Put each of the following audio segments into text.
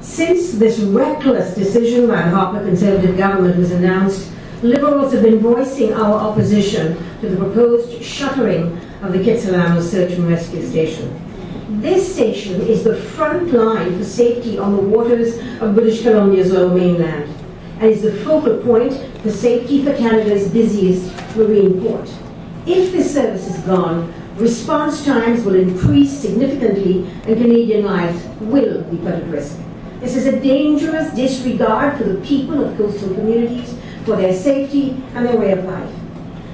Since this reckless decision by the Harper Conservative government was announced, Liberals have been voicing our opposition to the proposed shuttering of the Kitsilano Search and Rescue Station. This station is the front line for safety on the waters of British Columbia's lower mainland, and is the focal point for safety for Canada's busiest marine port. If this service is gone, response times will increase significantly and Canadian lives will be put at risk. This is a dangerous disregard for the people of coastal communities, for their safety and their way of life.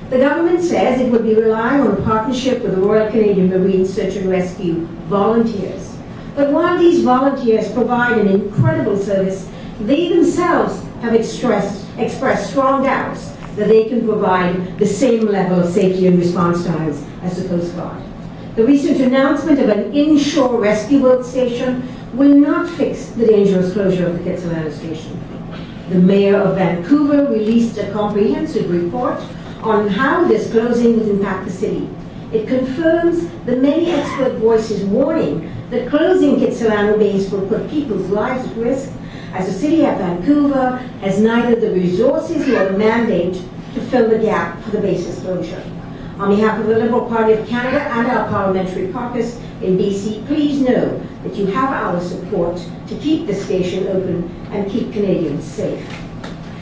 The government says it will be relying on a partnership with the Royal Canadian Marine Search and Rescue volunteers. But while these volunteers provide an incredible service, they themselves have expressed strong doubts that they can provide the same level of safety and response times as the Coast Guard. The recent announcement of an inshore rescue boat station will not fix the dangerous closure of the Kitsilano station. The Mayor of Vancouver released a comprehensive report on how this closing would impact the city. It confirms the many expert voices warning that closing Kitsilano base will put people's lives at risk, as the city of Vancouver has neither the resources nor the mandate to fill the gap for the base's closure. On behalf of the Liberal Party of Canada and our parliamentary caucus in BC, please know that you have our support to keep the station open and keep Canadians safe.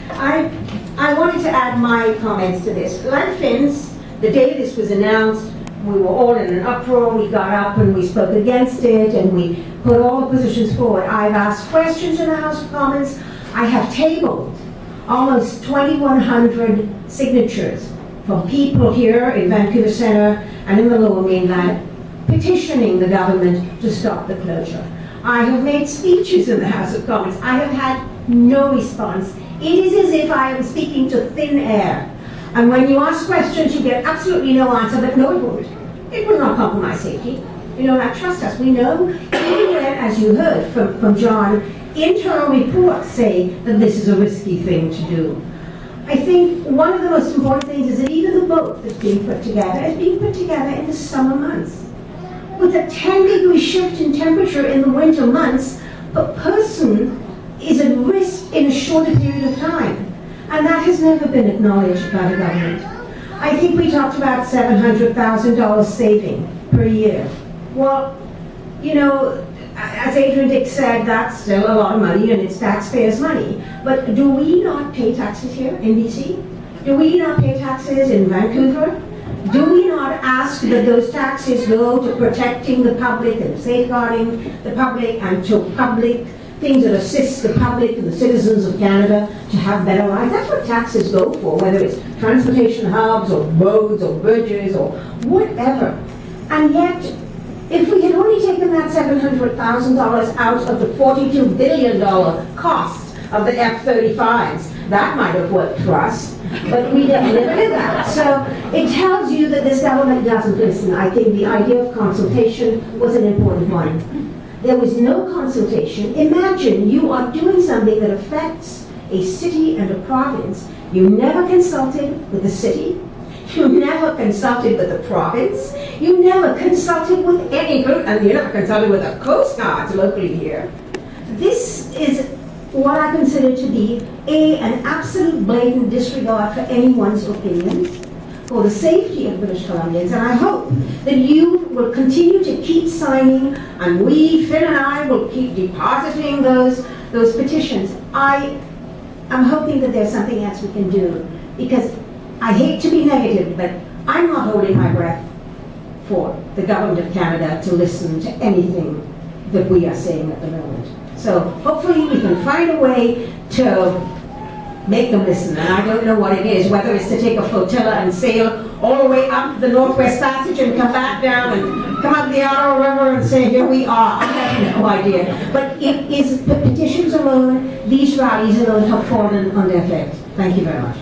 I wanted to add my comments to this. Like Finn's, the day this was announced, we were all in an uproar. We got up and we spoke against it and we put all the positions forward. I've asked questions in the House of Commons. I have tabled almost 2,100 signatures from people here in Vancouver Centre and in the Lower Mainland petitioning the government to stop the closure. I have made speeches in the House of Commons. I have had no response. It is as if I am speaking to thin air. And when you ask questions, you get absolutely no answer, but no, it won't. It will not compromise safety. You know, not trust us. We know, even when, as you heard from John, internal reports say that this is a risky thing to do. I think one of the most important things is that even the boat that's being put together is being put together in the summer months. With a 10-degree shift in temperature in the winter months, a person is at risk in a shorter period of time. And that has never been acknowledged by the government. I think we talked about $700,000 saving per year. Well, you know, as Adrian Dick said, that's still a lot of money and it's taxpayers' money. But do we not pay taxes here in BC? Do we not pay taxes in Vancouver? Do we not ask that those taxes go to protecting the public and safeguarding the public and to public things that assist the public and the citizens of Canada to have better lives? That's what taxes go for, whether it's transportation hubs or roads or bridges or whatever. And yet, if we had only taken that $700,000 out of the $42 billion cost of the F-35s, that might have worked for us, but we never did that. So it tells you that this government doesn't listen. I think the idea of consultation was an important one. There was no consultation. Imagine you are doing something that affects a city and a province. You never consulted with the city. You never consulted with the province. You never consulted with any group, and you never consulted with the Coast Guards locally here. This is what I consider to be an absolute blatant disregard for anyone's opinions, for the safety of British Columbians, and I hope that you will continue to keep signing, and we, Finn and I, will keep depositing those petitions. I'm hoping that there's something else we can do, because I hate to be negative, but I'm not holding my breath for the government of Canada to listen to anything that we are saying at the moment. So hopefully we can find a way to make them listen, and I don't know what it is, whether it's to take a flotilla and sail all the way up the Northwest Passage and come back down and come up the Ottawa River and say, here we are. I have no idea. But it is the petitions alone, these rallies alone have fallen on their effect. Thank you very much.